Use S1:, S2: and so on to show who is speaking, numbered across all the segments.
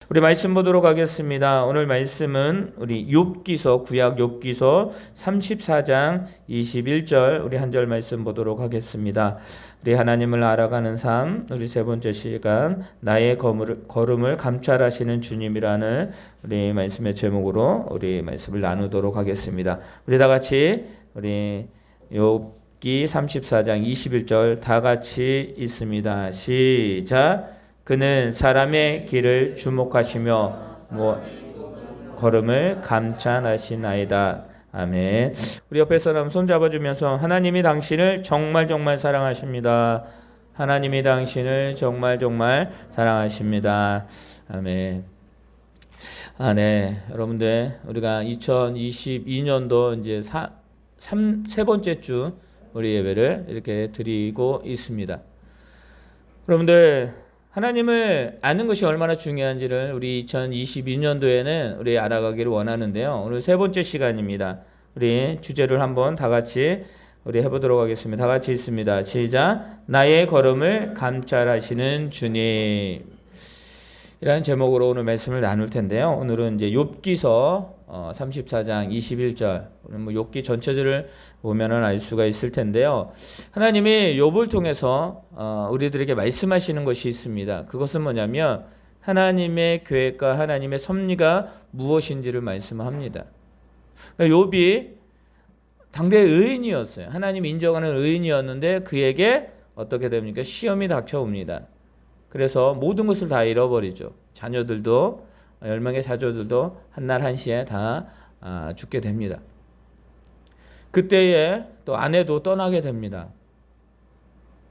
S1: 우리 말씀 보도록 하겠습니다. 오늘 말씀은 우리 욥기서 구약 욥기서 34장 21절 우리 한 절 말씀 보도록 하겠습니다. 우리 하나님을 알아가는 삶, 우리 세 번째 시간 나의 걸음을 감찰하시는 주님이라는 우리 말씀의 제목으로 우리 말씀을 나누도록 하겠습니다. 우리 다 같이 우리 욥기 34장 21절 다 같이 읽습니다. 시작. 그는 사람의 길을 주목하시며 걸음을 감찰하시나이다. 아멘. 우리 옆에 사람 손 잡아주면서 하나님이 당신을 정말 사랑하십니다. 하나님이 당신을 정말 사랑하십니다. 아멘. 네. 여러분들 우리가 2022년도 이제 세 번째 주 우리 예배를 이렇게 드리고 있습니다. 여러분들 하나님을 아는 것이 얼마나 중요한지를 우리 2022년도에는 우리 알아가기를 원하는데요. 오늘 세 번째 시간입니다. 우리 주제를 한번 다 같이 우리 해보도록 하겠습니다. 다 같이 읽습니다. 시작. 나의 걸음을 감찰하시는 주님. 이라는 제목으로 오늘 말씀을 나눌 텐데요. 오늘은 이제 욥기서 34장 21절 뭐 욥기 전체를 보면은 알 수가 있을 텐데요. 하나님이 욥을 통해서 우리들에게 말씀하시는 것이 있습니다. 그것은 뭐냐면 하나님의 계획과 하나님의 섭리가 무엇인지를 말씀합니다. 그러니까 욥이 당대의 의인이었어요. 하나님이 인정하는 의인이었는데 그에게 어떻게 됩니까? 시험이 닥쳐옵니다. 그래서 모든 것을 다 잃어버리죠. 자녀들도 10명의 자녀들도 한날 한시에 다 죽게 됩니다. 그때에 또 아내도 떠나게 됩니다.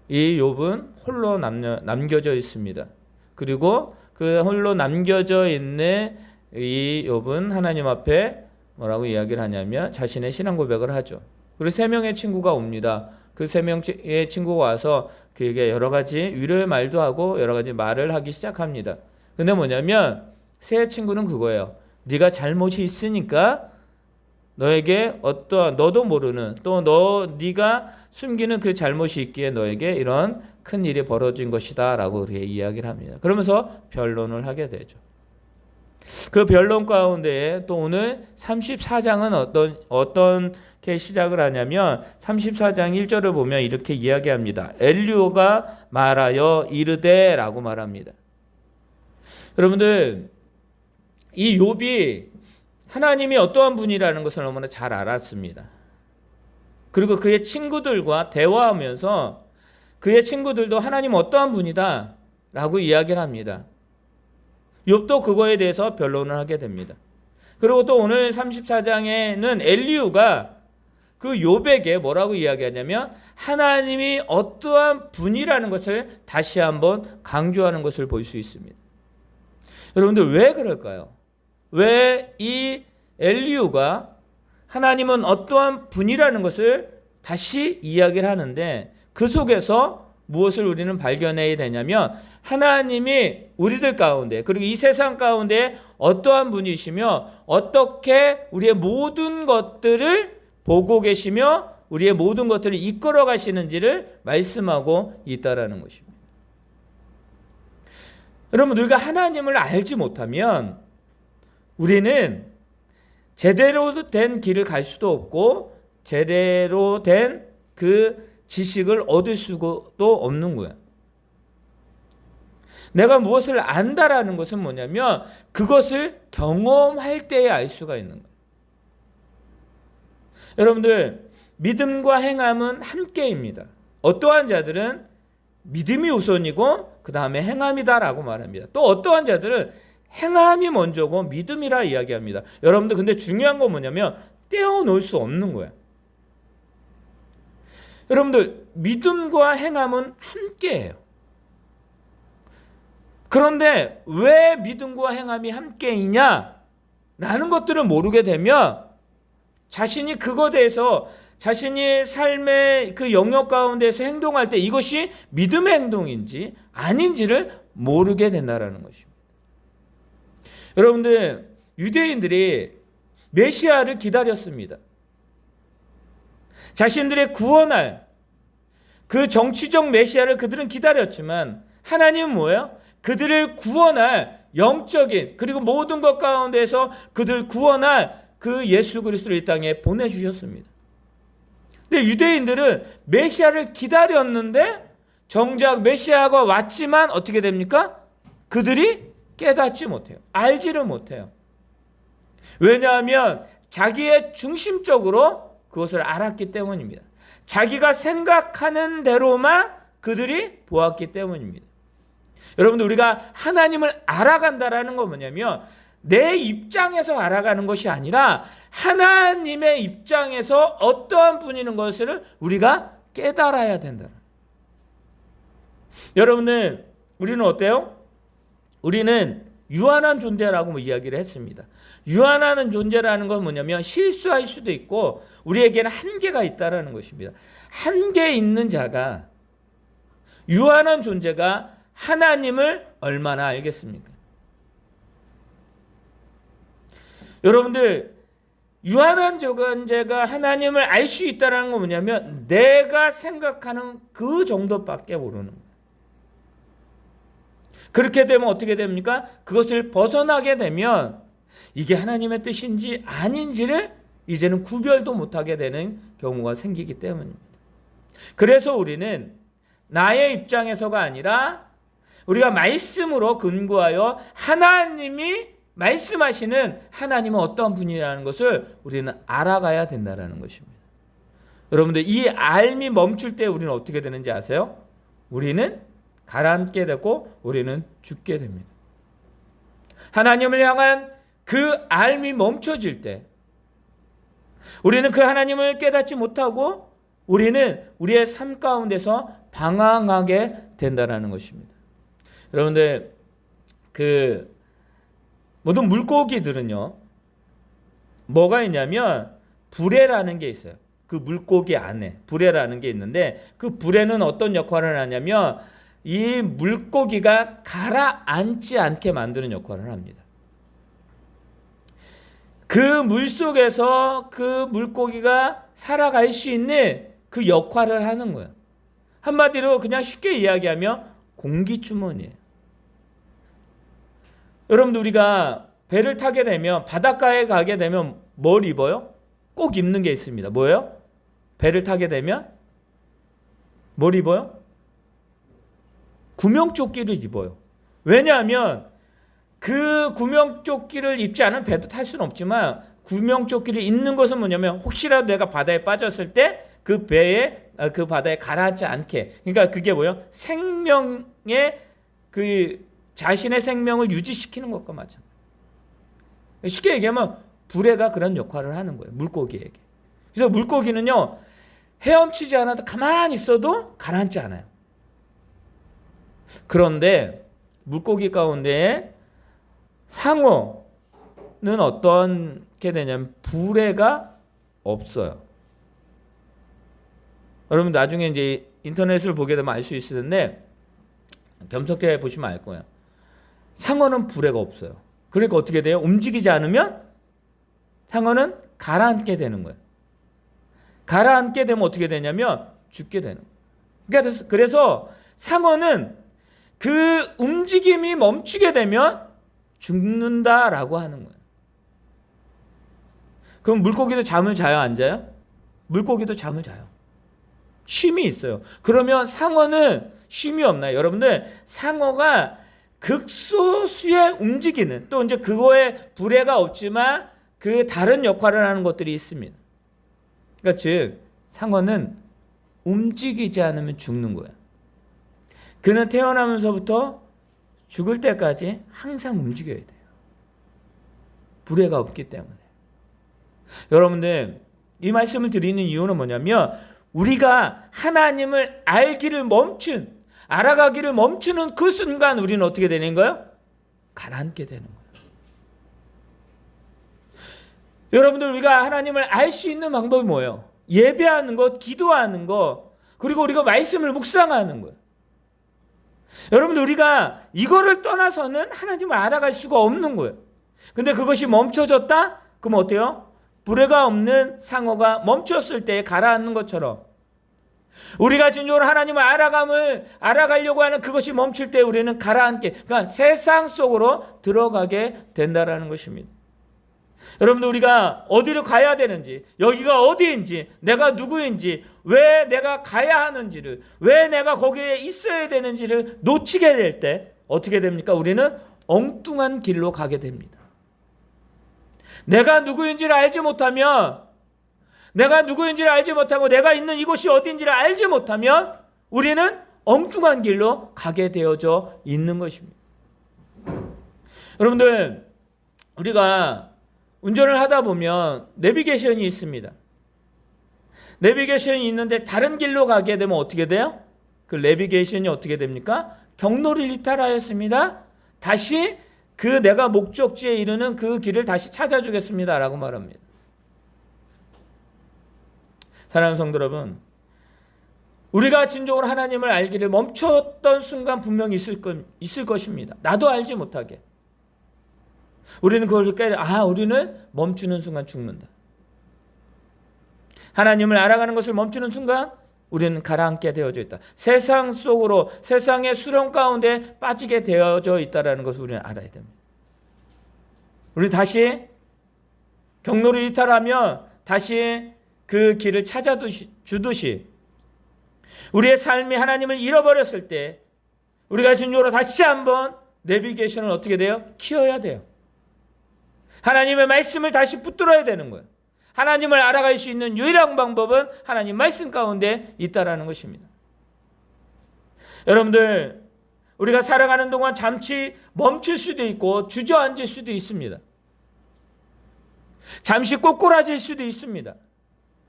S1: 이 욥은 홀로 남겨져 있습니다. 그리고 그 홀로 남겨져 있는 이 욥은 하나님 앞에 뭐라고 이야기를 하냐면 자신의 신앙 고백을 하죠. 그리고 3명의 친구가 옵니다. 그 3명의 친구가 와서 그에게 여러 가지 위로의 말도 하고 여러 가지 말을 하기 시작합니다. 근데 뭐냐면 세 친구는 그거예요. 네가 잘못이 있으니까 너에게 어떠한 너도 모르는 또 네가 숨기는 그 잘못이 있기에 너에게 이런 큰 일이 벌어진 것이다 라고 그렇게 이야기를 합니다. 그러면서 변론을 하게 되죠. 그 변론 가운데에 또 오늘 34장은 어떻게 시작을 하냐면 34장 1절을 보면 이렇게 이야기합니다. 엘리후가 말하여 이르되 라고 말합니다. 여러분들 이 욥이 하나님이 어떠한 분이라는 것을 너무나 잘 알았습니다. 그리고 그의 친구들과 대화하면서 그의 친구들도 하나님 어떠한 분이다 라고 이야기를 합니다. 욥도 그거에 대해서 변론을 하게 됩니다. 그리고 또 오늘 34장에는 엘리후가 그 욥에게 뭐라고 이야기하냐면 하나님이 어떠한 분이라는 것을 다시 한번 강조하는 것을 볼 수 있습니다. 여러분들 왜 그럴까요? 왜 이 엘리후가 하나님은 어떠한 분이라는 것을 다시 이야기를 하는데 그 속에서 무엇을 우리는 발견해야 되냐면 하나님이 우리들 가운데 그리고 이 세상 가운데 어떠한 분이시며 어떻게 우리의 모든 것들을 보고 계시며 우리의 모든 것들을 이끌어 가시는지를 말씀하고 있다라는 것입니다. 여러분 우리가 하나님을 알지 못하면 우리는 제대로 된 길을 갈 수도 없고 제대로 된 그 지식을 얻을 수도 없는 거야. 내가 무엇을 안다라는 것은 뭐냐면 그것을 경험할 때에 알 수가 있는 거예요. 여러분들 믿음과 행함은 함께입니다. 어떠한 자들은 믿음이 우선이고 그 다음에 행함이다라고 말합니다. 또 어떠한 자들은 행함이 먼저고 믿음이라 이야기합니다. 여러분들 근데 중요한 건 뭐냐면 떼어놓을 수 없는 거야. 여러분들 믿음과 행함은 함께해요. 그런데 왜 믿음과 행함이 함께이냐 라는 것들을 모르게 되면 자신이 그거에 대해서 자신이 삶의 그 영역 가운데서 행동할 때 이것이 믿음의 행동인지 아닌지를 모르게 된다는 것입니다. 여러분들 유대인들이 메시아를 기다렸습니다. 자신들의 구원할 그 정치적 메시아를 그들은 기다렸지만 하나님은 뭐예요? 그들을 구원할 영적인 그리고 모든 것 가운데서 그들 구원할 그 예수 그리스도를 이 땅에 보내주셨습니다. 근데 유대인들은 메시아를 기다렸는데 정작 메시아가 왔지만 어떻게 됩니까? 그들이 깨닫지 못해요. 알지를 못해요. 왜냐하면 자기의 중심적으로 그것을 알았기 때문입니다. 자기가 생각하는 대로만 그들이 보았기 때문입니다. 여러분들, 우리가 하나님을 알아간다라는 건 뭐냐면 내 입장에서 알아가는 것이 아니라 하나님의 입장에서 어떠한 분이는 것을 우리가 깨달아야 된다. 여러분들, 우리는 어때요? 우리는 유한한 존재라고 이야기를 했습니다. 유한한 존재라는 건 뭐냐면 실수할 수도 있고 우리에게는 한계가 있다는 것입니다. 한계 있는 자가, 유한한 존재가 하나님을 얼마나 알겠습니까? 여러분들, 유한한 존재가 하나님을 알 수 있다는 건 뭐냐면 내가 생각하는 그 정도밖에 모르는 거예요. 그렇게 되면 어떻게 됩니까? 그것을 벗어나게 되면 이게 하나님의 뜻인지 아닌지를 이제는 구별도 못하게 되는 경우가 생기기 때문입니다. 그래서 우리는 나의 입장에서가 아니라 우리가 말씀으로 근거하여 하나님이 말씀하시는 하나님은 어떠한 분이라는 것을 우리는 알아가야 된다는 것입니다. 여러분들, 이 알미 멈출 때 우리는 어떻게 되는지 아세요? 우리는 가라앉게 되고 우리는 죽게 됩니다. 하나님을 향한 그 알미 멈춰질 때 우리는 그 하나님을 깨닫지 못하고 우리는 우리의 삶 가운데서 방황하게 된다는 것입니다. 여러분들, 그 모든 물고기들은요, 뭐가 있냐면 불에라는 게 있어요. 그 물고기 안에 불에라는 게 있는데 그 불에는 어떤 역할을 하냐면 이 물고기가 가라앉지 않게 만드는 역할을 합니다. 그 물속에서 그 물고기가 살아갈 수 있는 그 역할을 하는 거예요. 한마디로 그냥 쉽게 이야기하면 공기주머니예요. 여러분들, 우리가 배를 타게 되면 바닷가에 가게 되면 뭘 입어요? 꼭 입는 게 있습니다. 뭐예요? 배를 타게 되면 뭘 입어요? 구명조끼를 입어요. 왜냐하면 그 구명조끼를 입지 않으면 배도 탈 수는 없지만 구명조끼를 입는 것은 뭐냐면 혹시라도 내가 바다에 빠졌을 때 그 배에 그 바다에 가라앉지 않게, 그러니까 그게 뭐예요? 생명의 그 자신의 생명을 유지시키는 것과 마찬가지. 쉽게 얘기하면 불에가 그런 역할을 하는 거예요. 물고기에게. 그래서 물고기는요, 헤엄치지 않아도 가만히 있어도 가라앉지 않아요. 그런데 물고기 가운데 상어는 어떻게 되냐면 불에가 없어요. 여러분, 나중에 이제 인터넷을 보게 되면 알 수 있는데 겸석해 보시면 알 거예요. 상어는 불에가 없어요. 그러니까 어떻게 돼요? 움직이지 않으면 상어는 가라앉게 되는 거예요. 가라앉게 되면 어떻게 되냐면 죽게 되는 거예요. 그래서 상어는 그 움직임이 멈추게 되면 죽는다라고 하는 거예요. 그럼 물고기도 잠을 자요, 안 자요? 물고기도 잠을 자요. 쉼이 있어요. 그러면 상어는 쉼이 없나요? 여러분들, 상어가 극소수의 움직이는, 또 이제 그거에 불에가 없지만 그 다른 역할을 하는 것들이 있습니다. 그러니까 즉 상어는 움직이지 않으면 죽는 거예요. 그는 태어나면서부터 죽을 때까지 항상 움직여야 돼요. 불에가 없기 때문에. 여러분들, 이 말씀을 드리는 이유는 뭐냐면 우리가 하나님을 알아가기를 멈추는 그 순간 우리는 어떻게 되는 거예요? 가라앉게 되는 거예요. 여러분들, 우리가 하나님을 알 수 있는 방법이 뭐예요? 예배하는 것, 기도하는 것, 그리고 우리가 말씀을 묵상하는 거예요. 여러분들, 우리가 이거를 떠나서는 하나님을 알아갈 수가 없는 거예요. 근데 그것이 멈춰졌다? 그럼 어때요? 불에가 없는 상어가 멈췄을 때 가라앉는 것처럼 우리가 진정으로 하나님을 알아가려고 하는 그것이 멈출 때 우리는 가라앉게, 그러니까 세상 속으로 들어가게 된다라는 것입니다. 여러분들, 우리가 어디로 가야 되는지, 여기가 어디인지, 내가 누구인지, 왜 내가 가야 하는지를, 왜 내가 거기에 있어야 되는지를 놓치게 될 때 어떻게 됩니까? 우리는 엉뚱한 길로 가게 됩니다. 내가 누구인지를 알지 못하면, 내가 누구인지를 알지 못하고 내가 있는 이곳이 어딘지를 알지 못하면 우리는 엉뚱한 길로 가게 되어져 있는 것입니다. 여러분들, 우리가 운전을 하다 보면 내비게이션이 있습니다. 내비게이션이 있는데 다른 길로 가게 되면 어떻게 돼요? 그 내비게이션이 어떻게 됩니까? 경로를 이탈하였습니다. 다시 그 내가 목적지에 이르는 그 길을 다시 찾아주겠습니다 라고 말합니다. 사랑하는 성도 여러분, 우리가 진정으로 하나님을 알기를 멈췄던 순간 분명히 있을 것입니다. 나도 알지 못하게. 우리는 그걸 깨달아, 우리는 멈추는 순간 죽는다. 하나님을 알아가는 것을 멈추는 순간 우리는 가라앉게 되어져 있다. 세상 속으로, 세상의 수렁 가운데 빠지게 되어져 있다는 것을 우리는 알아야 됩니다. 우리 다시 경로를 이탈하며 다시 그 길을 찾아주듯이 우리의 삶이 하나님을 잃어버렸을 때 우리가 진정으로 다시 한번 내비게이션을 어떻게 돼요? 키워야 돼요. 하나님의 말씀을 다시 붙들어야 되는 거예요. 하나님을 알아갈 수 있는 유일한 방법은 하나님 말씀 가운데 있다라는 것입니다. 여러분들, 우리가 살아가는 동안 잠시 멈출 수도 있고 주저앉을 수도 있습니다. 잠시 꼬꾸라질 수도 있습니다.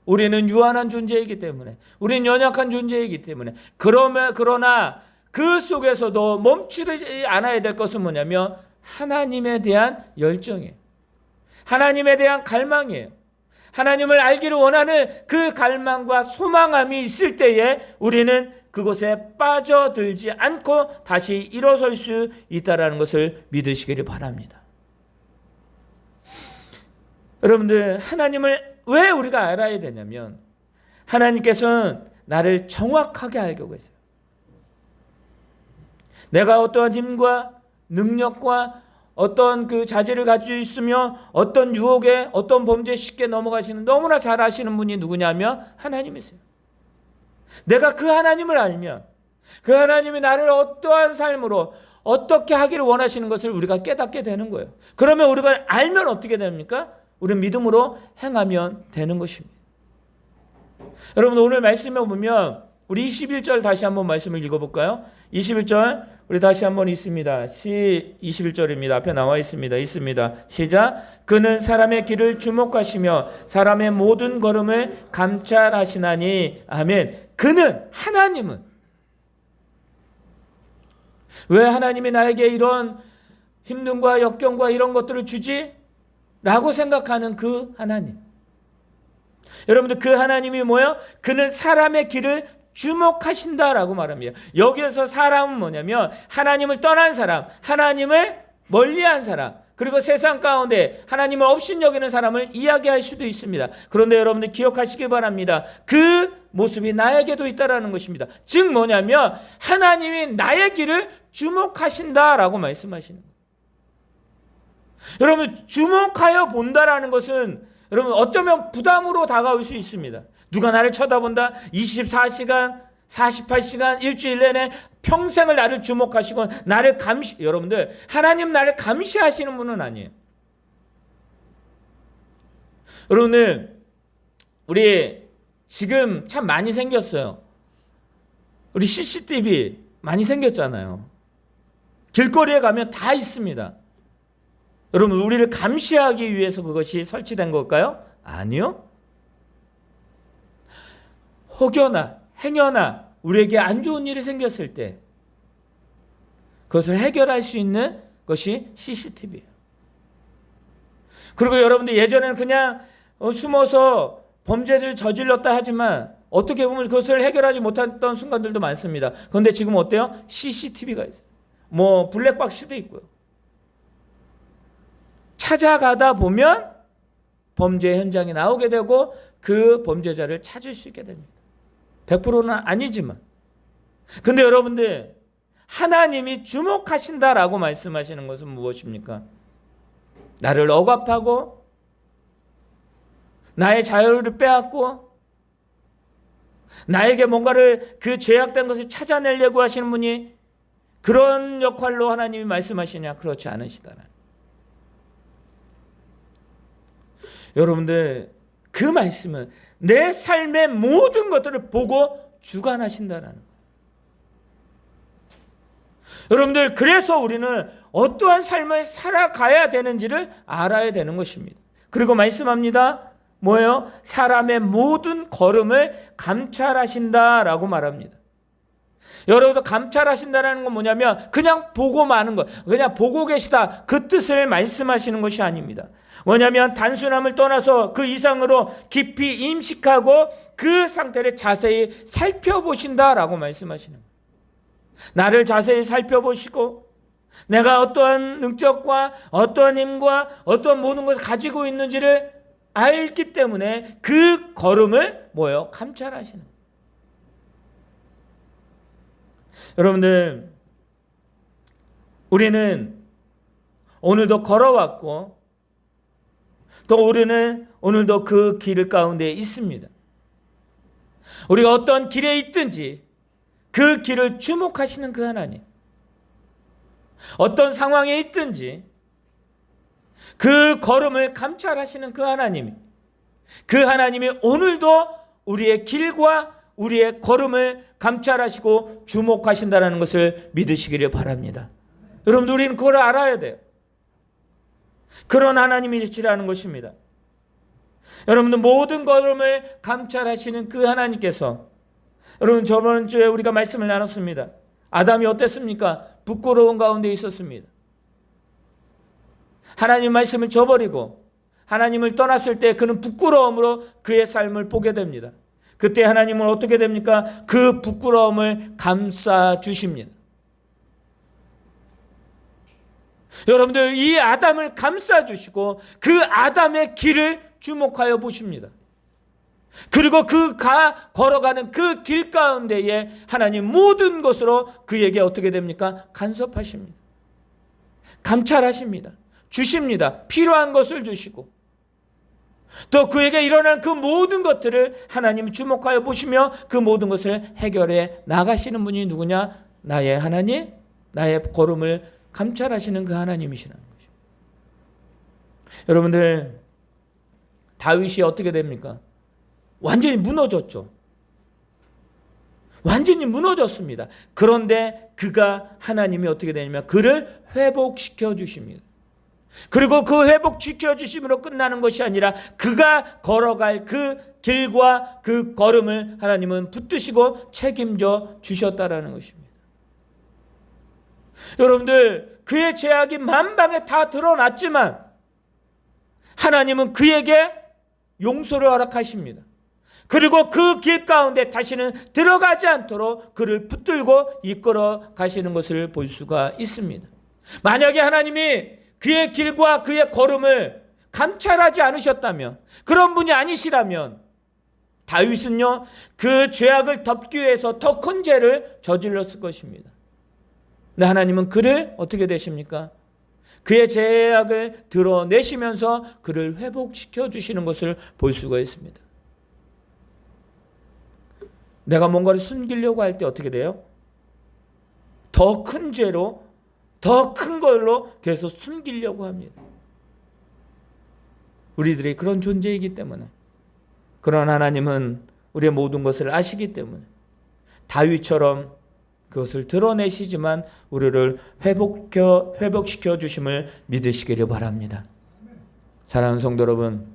S1: 우리는 유한한 존재이기 때문에, 우리는 연약한 존재이기 때문에, 그러나 그 속에서도 멈추지 않아야 될 것은 뭐냐면 하나님에 대한 열정이에요. 하나님에 대한 갈망이에요. 하나님을 알기를 원하는 그 갈망과 소망함이 있을 때에 우리는 그곳에 빠져들지 않고 다시 일어설 수 있다는 것을 믿으시기를 바랍니다. 여러분들, 하나님을 왜 우리가 알아야 되냐면 하나님께서는 나를 정확하게 알고 계세요. 내가 어떠한 힘과 능력과 어떤 그 자질을 가지고 있으며 어떤 유혹에 어떤 범죄에 쉽게 넘어가시는 너무나 잘 아시는 분이 누구냐면 하나님이세요. 내가 그 하나님을 알면 그 하나님이 나를 어떠한 삶으로 어떻게 하기를 원하시는 것을 우리가 깨닫게 되는 거예요. 그러면 우리가 알면 어떻게 됩니까? 우리는 믿음으로 행하면 되는 것입니다. 여러분, 오늘 말씀에 보면 우리 21절 다시 한번 말씀을 읽어볼까요? 21절 우리 다시 한번 있습니다. 21절입니다. 앞에 나와 있습니다. 시작. 그는 사람의 길을 주목하시며 사람의 모든 걸음을 감찰하시나니. 아멘. 그는, 하나님은, 왜 하나님이 나에게 이런 힘듦과 역경과 이런 것들을 주지? 라고 생각하는 그 하나님. 여러분들, 그 하나님이 뭐예요? 그는 사람의 길을 주목하신다라고 말합니다. 여기에서 사람은 뭐냐면 하나님을 떠난 사람, 하나님을 멀리한 사람, 그리고 세상 가운데 하나님을 업신여기는 사람을 이야기할 수도 있습니다. 그런데 여러분들 기억하시기 바랍니다. 그 모습이 나에게도 있다라는 것입니다. 즉 뭐냐면 하나님이 나의 길을 주목하신다라고 말씀하시는 거예요. 여러분, 주목하여 본다라는 것은 여러분 어쩌면 부담으로 다가올 수 있습니다. 누가 나를 쳐다본다? 24시간, 48시간, 일주일 내내 평생을 나를 주목하시고 나를 여러분들, 하나님 나를 감시하시는 분은 아니에요. 여러분들, 우리 지금 참 많이 생겼어요. 우리 CCTV 많이 생겼잖아요. 길거리에 가면 다 있습니다. 여러분, 우리를 감시하기 위해서 그것이 설치된 걸까요? 아니요. 혹여나 행여나 우리에게 안 좋은 일이 생겼을 때 그것을 해결할 수 있는 것이 CCTV예요. 그리고 여러분들, 예전에는 그냥 숨어서 범죄를 저질렀다 하지만 어떻게 보면 그것을 해결하지 못했던 순간들도 많습니다. 그런데 지금 어때요? CCTV가 있어요. 뭐 블랙박스도 있고요. 찾아가다 보면 범죄 현장이 나오게 되고 그 범죄자를 찾을 수 있게 됩니다. 100%는 아니지만, 근데 여러분들, 하나님이 주목하신다라고 말씀하시는 것은 무엇입니까? 나를 억압하고 나의 자유를 빼앗고 나에게 뭔가를 그 죄악된 것을 찾아내려고 하시는 분이 그런 역할로 하나님이 말씀하시냐? 그렇지 않으시다라는. 여러분들, 그 말씀은 내 삶의 모든 것들을 보고 주관하신다라는. 여러분들, 그래서 우리는 어떠한 삶을 살아가야 되는지를 알아야 되는 것입니다. 그리고 말씀합니다. 뭐예요? 사람의 모든 걸음을 감찰하신다라고 말합니다. 여러분들, 감찰하신다는 건 뭐냐면 그냥 보고 마는 것, 그냥 보고 계시다, 그 뜻을 말씀하시는 것이 아닙니다. 뭐냐면 단순함을 떠나서 그 이상으로 깊이 임식하고 그 상태를 자세히 살펴보신다라고 말씀하시는 거예요. 나를 자세히 살펴보시고 내가 어떠한 능력과 어떠한 힘과 어떠한 모든 것을 가지고 있는지를 알기 때문에 그 걸음을 뭐예요? 감찰하시는 거예요. 여러분들, 우리는 오늘도 걸어왔고 또 우리는 오늘도 그 길 가운데 있습니다. 우리가 어떤 길에 있든지 그 길을 주목하시는 그 하나님, 어떤 상황에 있든지 그 걸음을 감찰하시는 그 하나님이, 그 하나님이 오늘도 우리의 길과 우리의 걸음을 감찰하시고 주목하신다는 것을 믿으시기를 바랍니다. 여러분들, 우리는 그걸 알아야 돼요. 그런 하나님이시라는 것입니다. 여러분들, 모든 걸음을 감찰하시는 그 하나님께서, 여러분, 저번 주에 우리가 말씀을 나눴습니다. 아담이 어땠습니까? 부끄러운 가운데 있었습니다. 하나님 말씀을 저버리고 하나님을 떠났을 때 그는 부끄러움으로 그의 삶을 보게 됩니다. 그때 하나님은 어떻게 됩니까? 그 부끄러움을 감싸 주십니다. 여러분들, 이 아담을 감싸 주시고 그 아담의 길을 주목하여 보십니다. 그리고 걸어가는 그 길 가운데에 하나님 모든 것으로 그에게 어떻게 됩니까? 간섭하십니다. 감찰하십니다. 주십니다. 필요한 것을 주시고 또 그에게 일어난 그 모든 것들을 하나님이 주목하여 보시며 그 모든 것을 해결해 나가시는 분이 누구냐? 나의 하나님, 나의 걸음을 감찰하시는 그 하나님이시라는 것입니다. 여러분들, 다윗이 어떻게 됩니까? 완전히 무너졌죠. 완전히 무너졌습니다. 그런데 그가, 하나님이 어떻게 되냐면 그를 회복시켜 주십니다. 그리고 그 회복시켜 주심으로 끝나는 것이 아니라 그가 걸어갈 그 길과 그 걸음을 하나님은 붙드시고 책임져 주셨다라는 것입니다. 여러분들, 그의 죄악이 만방에 다 드러났지만 하나님은 그에게 용서를 허락하십니다. 그리고 그 길 가운데 다시는 들어가지 않도록 그를 붙들고 이끌어 가시는 것을 볼 수가 있습니다. 만약에 하나님이 그의 길과 그의 걸음을 감찰하지 않으셨다면, 그런 분이 아니시라면 다윗은요, 그 죄악을 덮기 위해서 더 큰 죄를 저질렀을 것입니다. 근데 하나님은 그를 어떻게 되십니까? 그의 죄악을 드러내시면서 그를 회복시켜 주시는 것을 볼 수가 있습니다. 내가 뭔가를 숨기려고 할 때 어떻게 돼요? 더 큰 죄로, 더 큰 걸로 계속 숨기려고 합니다. 우리들이 그런 존재이기 때문에, 그런 하나님은 우리의 모든 것을 아시기 때문에 다윗처럼 그것을 드러내시지만 우리를 회복시켜 주심을 믿으시기를 바랍니다. 사랑하는 성도 여러분,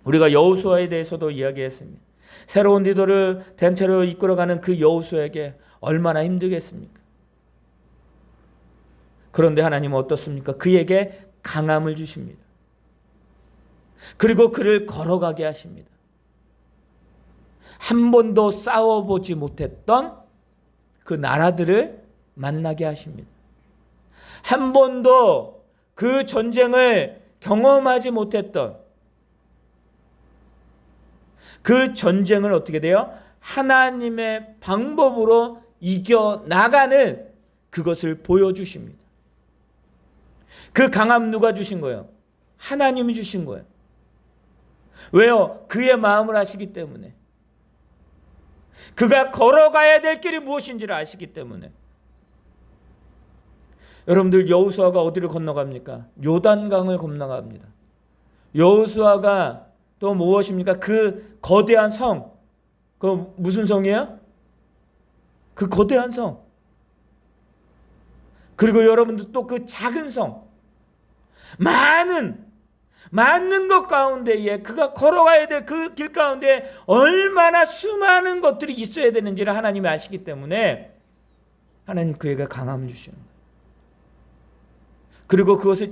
S1: 우리가 여호수아에 대해서도 이야기했습니다. 새로운 리더를 단체로 이끌어가는 그 여호수아에게 얼마나 힘들겠습니까? 그런데 하나님은 어떻습니까? 그에게 강함을 주십니다. 그리고 그를 걸어가게 하십니다. 한 번도 싸워보지 못했던 그 나라들을 만나게 하십니다. 한 번도 그 전쟁을 경험하지 못했던 그 전쟁을 어떻게 돼요? 하나님의 방법으로 이겨나가는 그것을 보여주십니다. 그 강함 누가 주신 거예요? 하나님이 주신 거예요. 왜요? 그의 마음을 아시기 때문에. 그가 걸어가야 될 길이 무엇인지를 아시기 때문에. 여러분들, 여호수아가 어디를 건너갑니까? 요단강을 건너갑니다. 여호수아가 또 무엇입니까? 그 거대한 성, 그 무슨 성이에요? 그 거대한 성. 그리고 여러분들 또 그 작은 성, 많은 것 가운데에 그가 걸어가야 될 그 길 가운데 얼마나 수많은 것들이 있어야 되는지를 하나님이 아시기 때문에 하나님 그에게 강함을 주시는 거예요. 그리고 그것을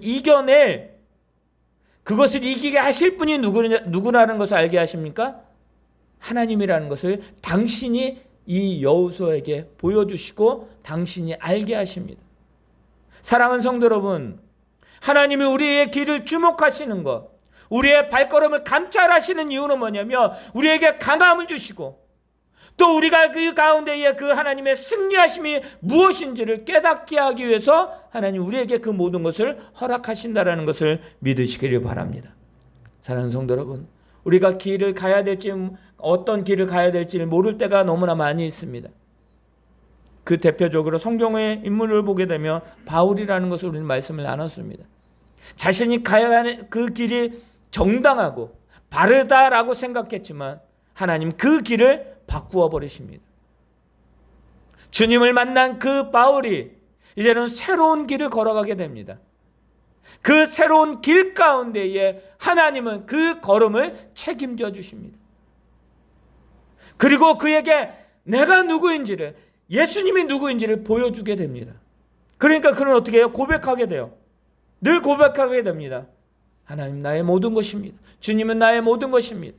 S1: 그것을 이기게 하실 분이 누구라는 것을 알게 하십니까? 하나님이라는 것을 당신이 이 여호수아에게 보여주시고 당신이 알게 하십니다. 사랑하는 성도 여러분, 하나님이 우리의 길을 주목하시는 것, 우리의 발걸음을 감찰하시는 이유는 뭐냐면 우리에게 강함을 주시고 또 우리가 그 가운데에 그 하나님의 승리하심이 무엇인지를 깨닫게 하기 위해서 하나님 우리에게 그 모든 것을 허락하신다라는 것을 믿으시기를 바랍니다. 사랑하는 성도 여러분, 우리가 길을 가야 될지 어떤 길을 가야 될지를 모를 때가 너무나 많이 있습니다. 그 대표적으로 성경의 인물을 보게 되면 바울이라는 것을 우리는 말씀을 나눴습니다. 자신이 가야 하는 그 길이 정당하고 바르다라고 생각했지만 하나님 그 길을 바꾸어 버리십니다. 주님을 만난 그 바울이 이제는 새로운 길을 걸어가게 됩니다. 그 새로운 길 가운데에 하나님은 그 걸음을 책임져 주십니다. 그리고 그에게 내가 누구인지를, 예수님이 누구인지를 보여주게 됩니다. 그러니까 그는 어떻게 해요? 고백하게 돼요. 늘 고백하게 됩니다. 하나님 나의 모든 것입니다. 주님은 나의 모든 것입니다.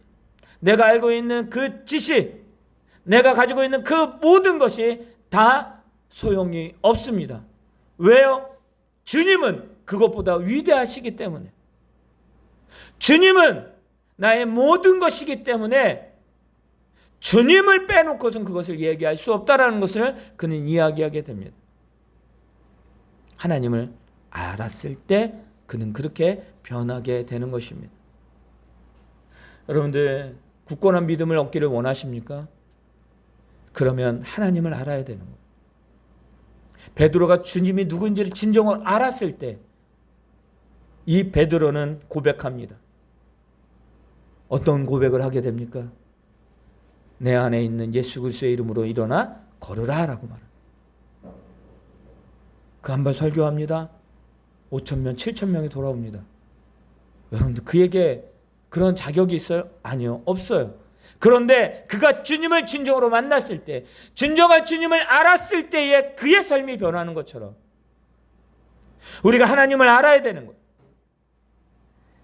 S1: 내가 알고 있는 그 지식, 내가 가지고 있는 그 모든 것이 다 소용이 없습니다. 왜요? 주님은 그것보다 위대하시기 때문에. 주님은 나의 모든 것이기 때문에 주님을 빼놓고선 그것을 얘기할 수 없다라는 것을 그는 이야기하게 됩니다. 하나님을 알았을 때 그는 그렇게 변하게 되는 것입니다. 여러분들, 굳건한 믿음을 얻기를 원하십니까? 그러면 하나님을 알아야 되는 거예요. 베드로가 주님이 누구인지를 진정으로 알았을 때 이 베드로는 고백합니다. 어떤 고백을 하게 됩니까? 내 안에 있는 예수 그리스도의 이름으로 일어나 걸으라 라고 말합니다. 그 한 번 설교합니다. 5,000명, 7,000명이 돌아옵니다. 여러분들, 그에게 그런 자격이 있어요? 아니요, 없어요. 그런데 그가 주님을 진정으로 만났을 때, 진정한 주님을 알았을 때에 그의 삶이 변하는 것처럼 우리가 하나님을 알아야 되는 거예요.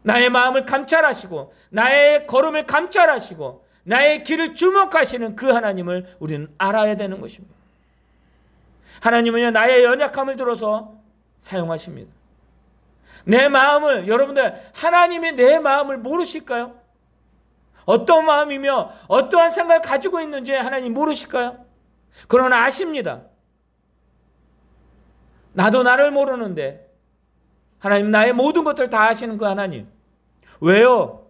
S1: 나의 마음을 감찰하시고 나의 걸음을 감찰하시고 나의 길을 주목하시는 그 하나님을 우리는 알아야 되는 것입니다. 하나님은요, 나의 연약함을 들어서 사용하십니다. 내 마음을, 여러분들, 하나님이 내 마음을 모르실까요? 어떤 마음이며 어떠한 생각을 가지고 있는지 하나님 모르실까요? 그러나 아십니다. 나도 나를 모르는데 하나님 나의 모든 것들을 다 아시는 그 하나님. 왜요?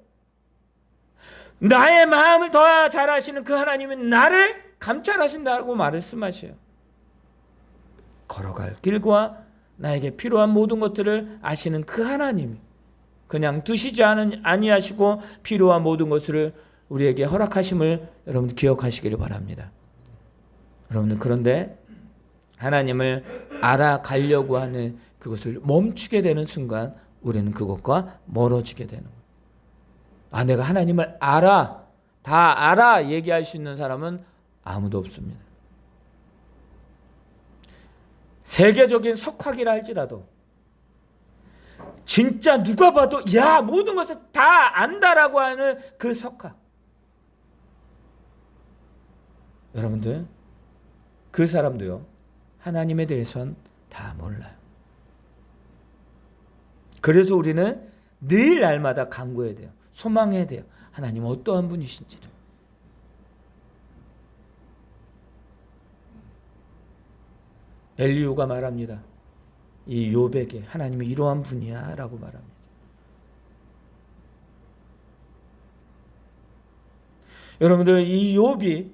S1: 나의 마음을 더 잘 아시는 그 하나님은 나를 감찰하신다고 말씀하셔요. 걸어갈 길과 나에게 필요한 모든 것들을 아시는 그 하나님이 그냥 두시지 아니하시고 필요한 모든 것을 우리에게 허락하심을 여러분 기억하시기를 바랍니다. 여러분들, 그런데 하나님을 알아가려고 하는 그것을 멈추게 되는 순간 우리는 그것과 멀어지게 되는 거예요. 내가 하나님을 알아, 다 알아 얘기할 수 있는 사람은 아무도 없습니다. 세계적인 석학이라 할지라도 진짜 누가 봐도 야 모든 것을 다 안다라고 하는 그 석학, 여러분들, 그 사람도요 하나님에 대해서는 다 몰라요. 그래서 우리는 늘 날마다 간구해야 돼요. 소망해야 돼요. 하나님 어떠한 분이신지를. 엘리후가 말합니다. 이 욥에게 하나님이 이러한 분이야 라고 말합니다. 여러분들, 이 욥이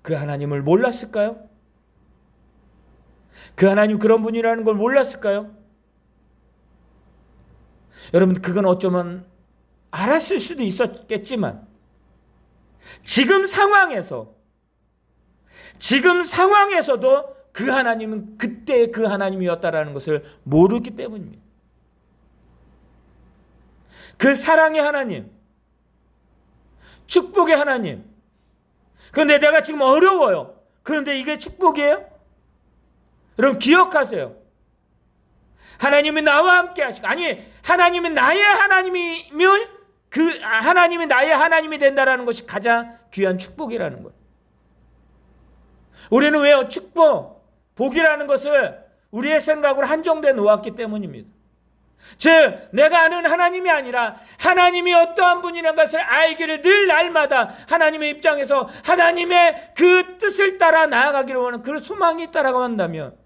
S1: 그 하나님을 몰랐을까요? 그 하나님 그런 분이라는 걸 몰랐을까요? 여러분, 그건 어쩌면 알았을 수도 있었겠지만 지금 상황에서도 그 하나님은 그때 그 하나님이었다라는 것을 모르기 때문입니다. 그 사랑의 하나님, 축복의 하나님. 그런데 내가 지금 어려워요. 그런데 이게 축복이에요? 여러분 기억하세요. 하나님이 나와 함께 하시고, 아니 하나님이 나의 하나님이면 그 하나님이 나의 하나님이 된다라는 것이 가장 귀한 축복이라는 거예요. 우리는 왜요? 축복, 복이라는 것을 우리의 생각으로 한정돼 놓았기 때문입니다. 즉 내가 아는 하나님이 아니라 하나님이 어떠한 분이라는 것을 알기를 늘 날마다 하나님의 입장에서 하나님의 그 뜻을 따라 나아가기를 원하는 그 소망이 있다라고 한다면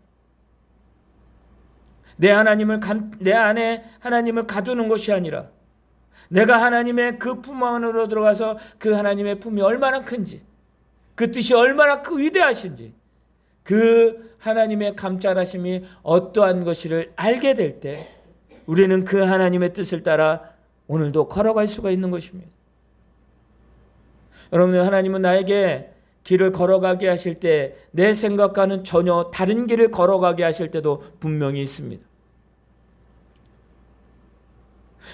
S1: 내 안에 하나님을 가두는 것이 아니라 내가 하나님의 그 품 안으로 들어가서 그 하나님의 품이 얼마나 큰지, 그 뜻이 얼마나 위대하신지, 그 하나님의 감찰하심이 어떠한 것이를 알게 될 때 우리는 그 하나님의 뜻을 따라 오늘도 걸어갈 수가 있는 것입니다. 여러분, 하나님은 나에게 길을 걸어가게 하실 때 내 생각과는 전혀 다른 길을 걸어가게 하실 때도 분명히 있습니다.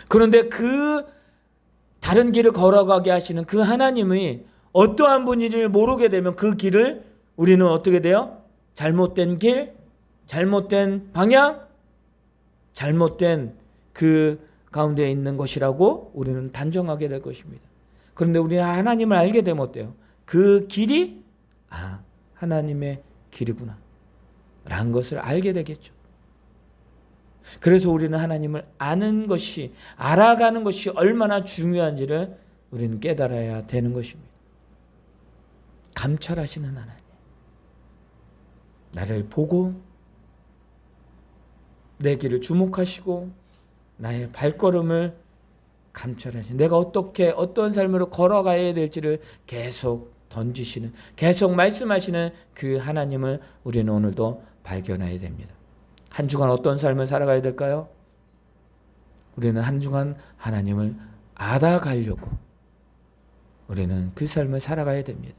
S1: 그런데 그 다른 길을 걸어가게 하시는 그 하나님이 어떠한 분인지를 모르게 되면 그 길을 우리는 어떻게 돼요? 잘못된 길, 잘못된 방향, 잘못된 그 가운데 있는 것이라고 우리는 단정하게 될 것입니다. 그런데 우리는 하나님을 알게 되면 어때요? 그 길이 하나님의 길이구나 라는 것을 알게 되겠죠. 그래서 우리는 하나님을 아는 것이, 알아가는 것이 얼마나 중요한지를 우리는 깨달아야 되는 것입니다. 감찰하시는 하나님, 나를 보고 내 길을 주목하시고 나의 발걸음을 감찰하시는, 내가 어떤 삶으로 걸어가야 될지를 계속 던지시는, 계속 말씀하시는 그 하나님을 우리는 오늘도 발견해야 됩니다. 한 주간 어떤 삶을 살아가야 될까요? 우리는 한 주간 하나님을 알아가려고 우리는 그 삶을 살아가야 됩니다.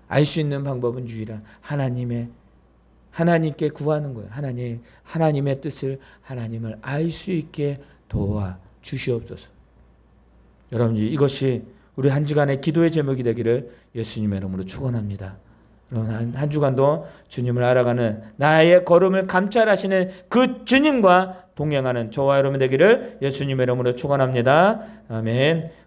S1: 알 수 있는 방법은 유일한 하나님께 구하는 거예요. 하나님의 뜻을, 하나님을 알 수 있게 도와 주시옵소서. 여러분, 이것이 우리 한 주간의 기도의 제목이 되기를 예수님의 이름으로 축원합니다. 한 주간도 주님을 알아가는, 나의 걸음을 감찰하시는 그 주님과 동행하는 저와 여러분 되기를 예수님의 이름으로 축원합니다. 아멘.